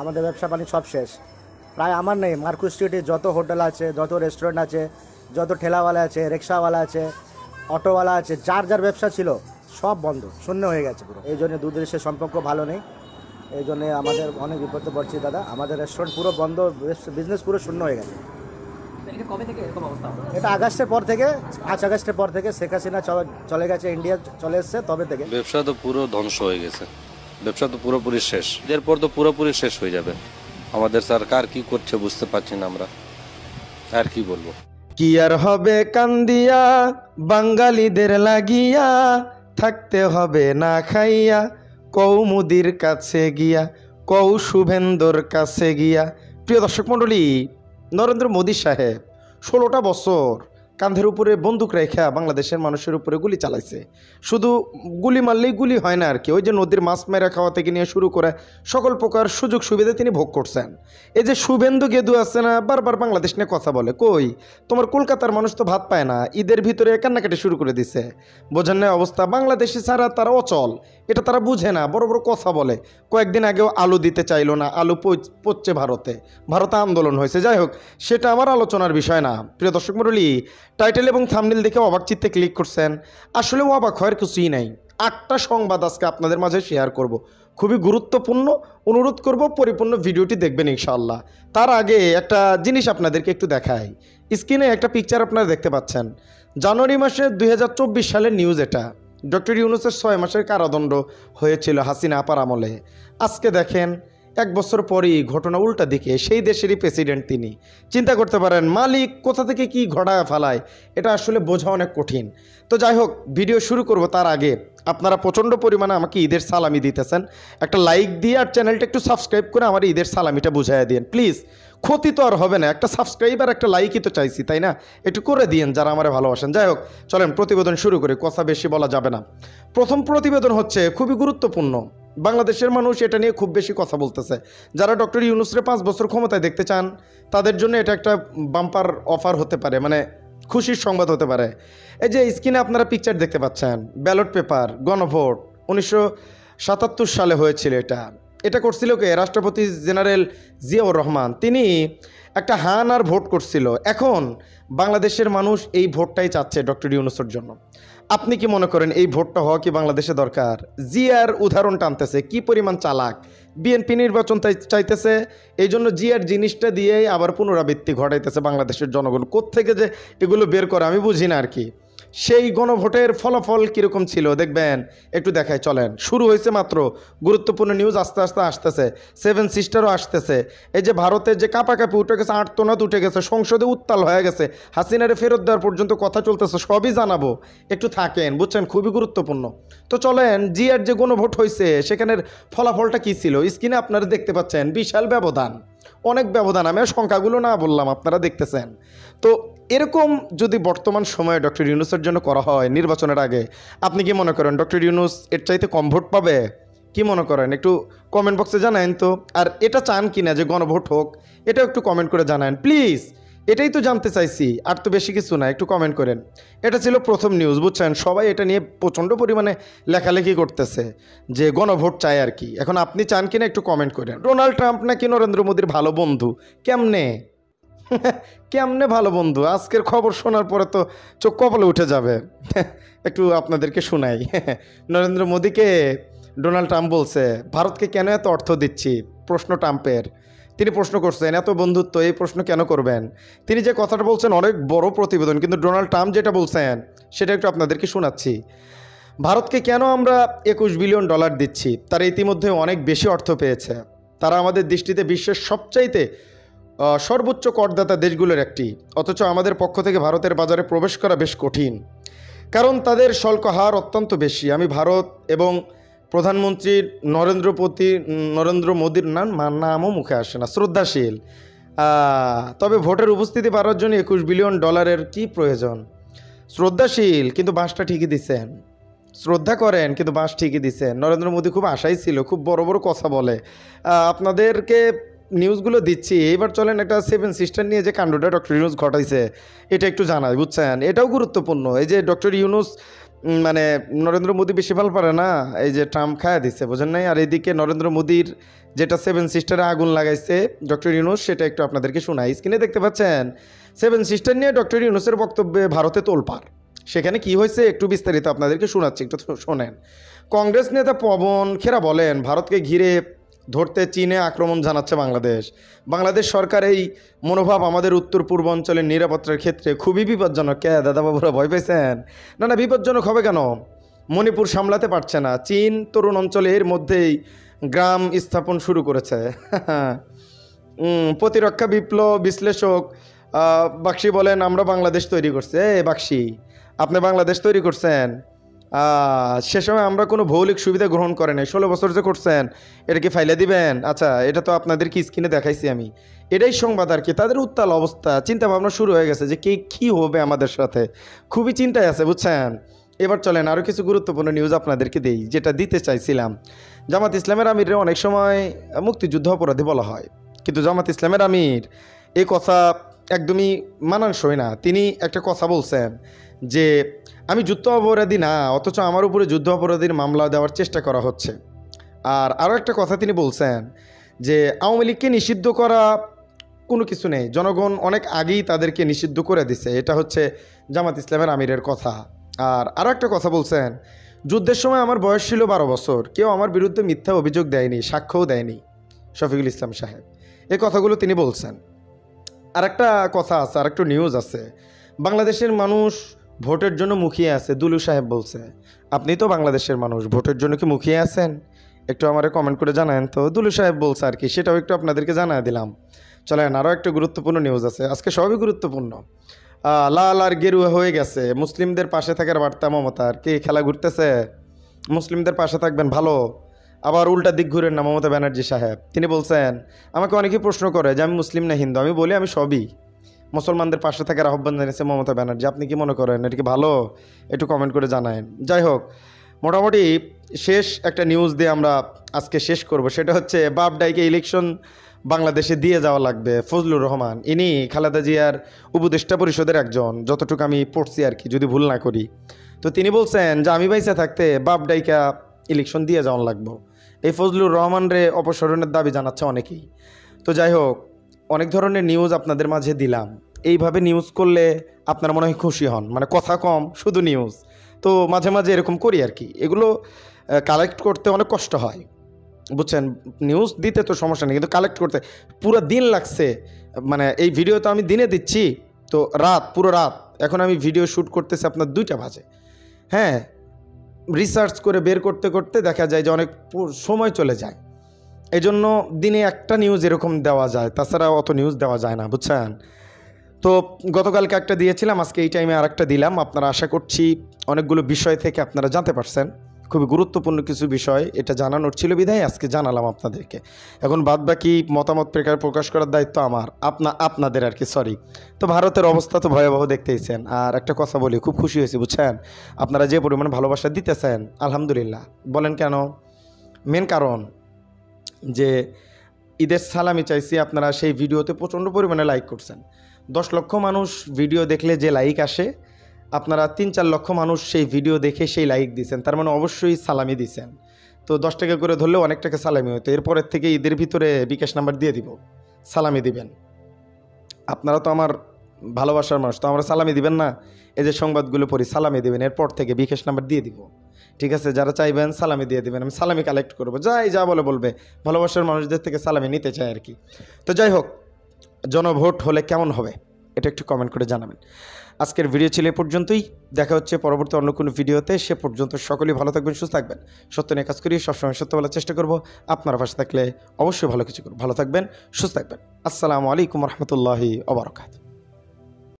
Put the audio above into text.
আমাদের ব্যবসা পানি সব শেষ। প্রায় আমার নেই, মার্কুস স্ট্রিটে যত হোটেল আছে, যত রেস্টুরেন্ট আছে, যত ঠেলাওয়ালা আছে, রিক্সাওয়ালা আছে, অটোওয়ালা আছে, যার যার ব্যবসা ছিল সব বন্ধ, শূন্য হয়ে গেছে পুরো। এই জন্য দুই দেশের সম্পর্ক ভালো নেই, এই জন্যে আমাদের অনেক বিপদে পড়ছি দাদা। আমাদের রেস্টুরেন্ট পুরো বন্ধ, বিজনেস পুরো শূন্য হয়ে গেছে। এটা কবে থেকে এরকম অবস্থা হলো? এটা আগস্টের পর থেকে, 5 আগস্টের পর থেকে শেখ হাসিনা চলে গেছে, ইন্ডিয়া চলে এসছে, তবে থেকে ব্যবসা তো পুরো ধ্বংস হয়ে গেছে, ব্যবসা তো পুরোপুরি শেষ। এরপর তো পুরোপুরি শেষ হয়ে যাবে। আমাদের সরকার কি করছে বুঝতে পারছি না আমরা, আর কি বলবো। কি আর হবে কান্দিয়া, বাঙালিদের লাগিয়া, থাকতে হবে না খাইয়া, কৌ মুদির কাছে গিয়া, কৌ শুভেন্দুর কাছে গিয়া। প্রিয় দর্শক মণ্ডলী, নরেন্দ্র মোদী সাহেব 16টা বছর কাঁধের উপরে বন্দুক রেখা বাংলাদেশের মানুষের উপরে গুলি চালাইছে। শুধু গুলি মারলেই গুলি হয় না আর কি, ওই যে নদীর মাছ মেরা খাওয়া থেকে নিয়ে শুরু করে সকল প্রকার সুযোগ সুবিধা তিনি ভোগ করছেন। এই যে শুভেন্দু গেদু আছে না, বারবার বাংলাদেশ নিয়ে কথা বলে, কই তোমার কলকাতার মানুষ তো ভাত পায় না, ঈদের ভিতরে কান্নাকাটি শুরু করে দিছে। বোঝেন না অবস্থা, বাংলাদেশি ছাড়া তারা অচল, এটা তারা বুঝে না, বড় বড় কথা বলে। কয়েকদিন আগেও আলু দিতে চাইলো না, আলু পচছে ভারতে আন্দোলন হয়েছে। যাই হোক, সেটা আমার আলোচনার বিষয় না। প্রিয় দর্শক মণ্ডলী, টাইটেল এবং থাম্বনেল দেখে অবাক চিত্তে ক্লিক করছেন, আসলে অবাক হওয়ার কিছুই নাই। 8টা সংবাদ আজকে আপনাদের মাঝে শেয়ার করব, খুবই গুরুত্বপূর্ণ। অনুরোধ করব পরিপূর্ণ ভিডিওটি দেখবেন ইনশাআল্লাহ। তার আগে একটা জিনিস আপনাদেরকে একটু দেখাই। স্ক্রিনে একটা পিকচার আপনারা দেখতে পাচ্ছেন, জানুয়ারি মাসে 2024 সালের নিউজ। এটা ডক্টর ইউনূসের 6 মাসের কারাদণ্ড হয়েছিল হাসিনা আপার আমলে। আজকে দেখেন 1 বছর পরই ঘটনা উল্টা দিকে, সেই দেশেরই প্রেসিডেন্ট তিনি। চিন্তা করতে পারেন মালিক কোথা থেকে কি ঘটায় ফেলায়, এটা আসলে বোঝা অনেক কঠিন। তো যাই হোক, ভিডিও শুরু করব তার আগে আপনারা প্রচণ্ড পরিমাণে আমাকে ঈদের সালামি দিতেছেন, একটা লাইক দিয়ে আর চ্যানেলটা একটু সাবস্ক্রাইব করে আমার ঈদের সালামিটা বুঝাইয়া দিন প্লিজ। ক্ষতি তো আর হবে না, একটা সাবস্ক্রাইব আর একটা লাইকই তো চাইছি, তাই না? একটু করে দিন যারা আমার ভালোবাসেন। যাই হোক, চলেন প্রতিবেদন শুরু করি, কথা বেশি বলা যাবে না। প্রথম প্রতিবেদন হচ্ছে খুবই গুরুত্বপূর্ণ, বাংলাদেশের মানুষ এটা নিয়ে খুব বেশি কথা বলতেছে। যারা ডক্টর ইউনূসরে 5 বছর ক্ষমতায় দেখতে চান তাদের জন্য এটা একটা বাম্পার অফার হতে পারে, মানে খুশির সংবাদ হতে পারে। এই যে স্ক্রিনে আপনারা পিকচার দেখতে পাচ্ছেন, ব্যালট পেপার, গণভোট 1977 সালে হয়েছিল। এটা করছিল কে? রাষ্ট্রপতি জেনারেল জিয়াউর রহমান। তিনি একটা হান আর ভোট করছিল। এখন বাংলাদেশের মানুষ এই ভোটটাই চাচ্ছে ডক্টর ইউনূসের জন্য। আপনি কি মনে করেন এই ভোটটা হওয়া কি বাংলাদেশে দরকার? জিয়ার উদাহরণ টানতেছে, কি পরিমাণ চালাক। বিএনপি নির্বাচন চাইতেছে, এই জন্য জিয়ার জিনিসটা দিয়েই আবার পুনরাবৃত্তি ঘটাইতেছে বাংলাদেশের জনগণ। কোত্থেকে যে এগুলো বের করে আমি বুঝি না আর কি। সেই গণভোটের ফলাফল কীরকম ছিল দেখবেন, একটু দেখাই চলেন। শুরু হয়েছে মাত্র, গুরুত্বপূর্ণ নিউজ আস্তে আস্তে আসতেছে। 7 সিস্টারও আসতেছে। এই যে ভারতের যে কাঁপাকাঁপি উঠে গেছে, আর্তনাদ উঠে গেছে, সংসদে উত্তাল হয়ে গেছে, হাসিনারে ফেরত দেওয়ার পর্যন্ত কথা চলতেছে, সবই জানাবো, একটু থাকেন, বুঝছেন, খুবই গুরুত্বপূর্ণ। তো চলেন, জিয়ার যে গণভোট হয়েছে সেখানের ফলাফলটা কী ছিল স্ক্রিনে আপনারা দেখতে পাচ্ছেন। বিশাল ব্যবধান, অনেক ব্যবধান, আমি সংখ্যাগুলো না বললাম, আপনারা দেখতেছেন। তো এরকম যদি বর্তমান সময়ে ডক্টর ইউনূসের জন্য করা হয় নির্বাচনের আগে, আপনি কি মনে করেন ডক্টর ইউনূস এর চাইতে কম ভোট পাবে? কি মনে করেন একটু কমেন্ট বক্সে জানান তো। আর এটা চান কি না যে গণভোট হোক, এটাও একটু কমেন্ট করে জানান প্লিজ। এটাই তো জানতে চাইছি, আর তো বেশি কিছু না, একটু কমেন্ট করেন। এটা ছিল প্রথম নিউজ, বুঝছেন, সবাই এটা নিয়ে প্রচণ্ড পরিমাণে লেখালেখি করতেছে যে গণভোট চায় আর কি। এখন আপনি চান কিনা একটু কমেন্ট করেন। ডোনাল্ড ট্রাম্প নাকি নরেন্দ্র মোদীর ভালো বন্ধু? কেমনে কেমনে ভালো বন্ধু? আজকের খবর শোনার পরে তো চোখ কপালে উঠে যাবে। একটু আপনাদেরকে শোনাই। নরেন্দ্র মোদীকে ডোনাল্ড ট্রাম্প বলছে, ভারতকে কেন এত অর্থ দিচ্ছি? প্রশ্ন ট্রাম্পের। তিনি প্রশ্ন করছেন, এত বন্ধুত্ব, এই প্রশ্ন কেন করবেন? তিনি যে কথাটা বলছেন অনেক বড় প্রতিবেদন, কিন্তু ডোনাল্ড ট্রাম্প যেটা বলছেন সেটা একটু আপনাদেরকে শোনাচ্ছি। ভারতকে কেন আমরা $21 বিলিয়ন দিচ্ছি? তারা ইতিমধ্যে অনেক বেশি অর্থ পেয়েছে। তারা আমাদের দৃষ্টিতে বিশ্বের সবচাইতে সর্বোচ্চ করদাতা দেশগুলোর একটি, অথচ আমাদের পক্ষ থেকে ভারতের বাজারে প্রবেশ করা বেশ কঠিন, কারণ তাদের শুল্ক হার অত্যন্ত বেশি। আমি ভারত এবং প্রধানমন্ত্রী নরেন্দ্র মোদীর নামও মুখে আসে না, শ্রদ্ধাশীল। তবে ভোটের উপস্থিতি বাড়ার জন্য $21 বিলিয়ন কি প্রয়োজন? শ্রদ্ধাশীল, কিন্তু বাঁশটা ঠিকই দিচ্ছেন। শ্রদ্ধা করেন কিন্তু বাঁশ ঠিকই দিচ্ছেন। নরেন্দ্র মোদী খুব আশাই ছিল, খুব বড় বড় কথা বলে। আপনাদেরকে নিউজগুলো দিচ্ছি। এইবার চলেন একটা 7 সিস্টার নিয়ে যে কাণ্ডটা ডক্টর ইউনূস ঘটাইছে এটা একটু জানাই, বুঝছেন, এটাও গুরুত্বপূর্ণ। এই যে ডক্টর ইউনূস মানে নরেন্দ্র মোদী বেশি ভালো পারে না, এই যে ট্রাম্প খায়া দিচ্ছে, বোঝেন নাই? আর এইদিকে নরেন্দ্র মোদীর যেটা 7 সিস্টারে আগুন লাগাইছে ডক্টর ইউনূস, সেটা একটু আপনাদেরকে শোনাই। স্ক্রিনে দেখতে পাচ্ছেন 7 সিস্টার নিয়ে ডক্টর ইউনূসের বক্তব্যে ভারতে তোলপাড়। সেখানে কি হয়েছে একটু বিস্তারিত আপনাদেরকে শোনাচ্ছি, একটু শোনেন। কংগ্রেস নেতা পবন খেরা বলেন, ভারতকে ঘিরে ধরতে চীনে আক্রমণ জানাচ্ছে বাংলাদেশ। বাংলাদেশ সরকার এই মনোভাব আমাদের উত্তর পূর্বাঞ্চলের নিরাপত্তার ক্ষেত্রে খুবই বিপজ্জনক। কে দাদাবাবুরা ভয় পেয়েছেন? না না, বিপজ্জনক হবে কেন? মণিপুর সামলাতে পারছে না, চীন তরুণ অঞ্চলে এর মধ্যেই গ্রাম স্থাপন শুরু করেছে। প্রতিরক্ষা বিপ্লব বিশ্লেষক বাক্সি বলেন, আমরা বাংলাদেশ তৈরি করছি। বাক্সি, আপনি বাংলাদেশ তৈরি করছেন, সে সময় আমরা কোনো ভৌলিক সুবিধা গ্রহণ করে নাই। 16 বছর যে করছেন, এটা কি ফাইলে দিবেন? আচ্ছা, এটা তো আপনাদের কি স্ক্রিনে দেখাইছি আমি। এটাই সংবাদ আর কি। তাদের উত্তাল অবস্থা, চিন্তা ভাবনা শুরু হয়ে গেছে যে কী হবে আমাদের সাথে, খুবই চিন্তায় আছে, বুঝছেন? এবার চলেন আরও কিছু গুরুত্বপূর্ণ নিউজ আপনাদেরকে দেই, যেটা দিতে চাইছিলাম। জামাত ইসলামের আমিরের অনেক সময় মুক্তিযুদ্ধ অপরাধী বলা হয়, কিন্তু জামাত ইসলামের আমির এই কথা একদমই মানানসই না। তিনি একটা কথা বলছেন যে আমি যুদ্ধ অপরাধী না, অথচ আমার উপরে যুদ্ধ অপরাধীর মামলা দেওয়ার চেষ্টা করা হচ্ছে। আর আরও একটা কথা তিনি বলছেন যে আওয়ামী লীগকে নিষিদ্ধ করা কোনো কিছু নেই, জনগণ অনেক আগেই তাদেরকে নিষিদ্ধ করে দিছে। এটা হচ্ছে জামাত ইসলামের আমিরের কথা। আর আরও একটা কথা বলছেন, যুদ্ধের সময় আমার বয়স ছিল 12 বছর, কেউ আমার বিরুদ্ধে মিথ্যা অভিযোগ দেয়নি, সাক্ষ্যও দেয়নি। শফিকুল ইসলাম সাহেব এই কথাগুলো তিনি বলছেন। আর একটা কথা আছে, আর একটা নিউজ আছে, বাংলাদেশের মানুষ ভোটের জন্য মুখিয়ে আছে। দুলু সাহেব বলছে, আপনি তো বাংলাদেশের মানুষ, ভোটের জন্য কি মুখিয়ে আছেন? একটু আমারে কমেন্ট করে জানান তো। দুলু সাহেব বলছে আর কি, সেটাও একটু আপনাদেরকে জানিয়ে দিলাম। চলেন আরও একটা গুরুত্বপূর্ণ নিউজ আছে, আজকে সবই গুরুত্বপূর্ণ। লাল আর গেরুয়া হয়ে গেছে, মুসলিমদের পাশে থাকার বার্তা মমতার। কি খেলা ঘুরতেছে? মুসলিমদের পাশে থাকবেন, ভালো। আবার উল্টা দিক ঘুরেন না মমতা ব্যানার্জি সাহেব। তিনি বলছেন, আমাকে অনেকেই প্রশ্ন করে যে আমি মুসলিম না হিন্দু। আমি বলি আমি সবই। মুসলমানদের পাশে থাকার আহ্বান জানিয়েছে মমতা ব্যানার্জি। আপনি কি মনে করেন এটা কি ভালো? একটু কমেন্ট করে জানায়েন। যাই হোক, মোটামুটি শেষ একটা নিউজ দিয়ে আমরা আজকে শেষ করব। সেটা হচ্ছে বাপডাইকে ইলেকশন বাংলাদেশে দিয়ে যাওয়া লাগবে। ফজলুর রহমান, ইনি খালেদা জিয়ার উপদেষ্টা পরিষদের একজন, যতটুকু আমি পড়ছি আর কি, যদি ভুল না করি। তো তিনি বলছেন যে আমি বাইসা থাকতে বাপডাইকা ইলেকশন দিয়ে যাওয়া লাগবো। এই ফজলুর রহমানরে অপসারণের দাবি জানাচ্ছে অনেকেই। তো যাই হোক, অনেক ধরনের নিউজ আপনাদের মাঝে দিলাম। এইভাবে নিউজ করলে আপনারা মনে হয় খুশি হন, মানে কথা কম শুধু নিউজ। তো মাঝে মাঝে এরকম করি আর কি। এগুলো কালেক্ট করতে অনেক কষ্ট হয়, বুঝছেন? নিউজ দিতে তো সমস্যা নেই, কিন্তু কালেক্ট করতে পুরো দিন লাগছে। মানে এই ভিডিও তো আমি দিনে দিচ্ছি, তো পুরো রাত এখন আমি ভিডিও শ্যুট করতেছি আপনার 2টা বাজে। হ্যাঁ, রিসার্চ করে বের করতে করতে দেখা যায় যে অনেক সময় চলে যায়। এই জন্য দিনে একটা নিউজ এরকম দেওয়া যায়, তাছাড়া অত নিউজ দেওয়া যায় না, বুঝছেন? তো গতকালকে একটা দিয়েছিলাম, আজকে এই টাইমে আর একটা দিলাম। আপনারা আশা করছি অনেকগুলো বিষয় থেকে আপনারা জানতে পারছেন। খুবই গুরুত্বপূর্ণ কিছু বিষয়, এটা জানানোর ছিল বিধায় আজকে জানালাম আপনাদেরকে। এখন বাদবাকি মতামত প্রকাশ করার দায়িত্ব আমার, আপনাদের আর কি, সরি। তো ভারতের অবস্থা তো ভয়াবহ দেখতেইছেন। আর একটা কথা বলি, খুব খুশি হয়েছি, বুঝছেন? আপনারা যে পরিমাণ ভালোবাসা দিতেছেন, আলহামদুলিল্লাহ। বলেন কেন? মেন কারণ যে ঈদের সালামি চাইছি, আপনারা সেই ভিডিওতে প্রচণ্ড পরিমাণে লাইক করছেন। 10 লক্ষ মানুষ ভিডিও দেখলে যে লাইক আসে, আপনারা 3-4 লক্ষ মানুষ সেই ভিডিও দেখে সেই লাইক দিয়েছেন, তার মানে অবশ্যই সালামি দিয়েছেন। তো 10 টাকা করে ধরলেও অনেক টাকা সালামি হতো। এরপরের থেকে ঈদের ভিতরে বিকাশ নাম্বার দিয়ে দিব, সালামি দিবেন। আপনারা তো আমার ভালোবাসার মানুষ, তো আমরা সালামি দিবেন না? এই যে সংবাদগুলো পড়ি, সালামি দিবেন। এরপর থেকে বিকাশ নাম্বার দিয়ে দিব, ঠিক আছে? যারা চাইবেন সালামি দিয়ে দিবেন, আমি সালামি কালেক্ট করবো। যা বলবে, ভালোবাসার মানুষদের থেকে সালামি নিতে চাই আর কি। তো যাই হোক, জনভোট হলে কেমন হবে এটা একটু কমেন্ট করে জানাবেন। আজকের ভিডিও ছিল এ পর্যন্তই, দেখা হচ্ছে পরবর্তী অন্য কোনো ভিডিওতে। সে পর্যন্ত সকলেই ভালো থাকবেন, সুস্থ থাকবেন। সত্য নিয়ে কাজ করি, সবসময় সত্য বলার চেষ্টা করব। আপনারা পাশে থাকলে অবশ্যই ভালো কিছু করব। ভালো থাকবেন, সুস্থ থাকবেন। আসসালামু আলাইকুম রহমতুল্লাহি ওয়া বারাকাতুহু।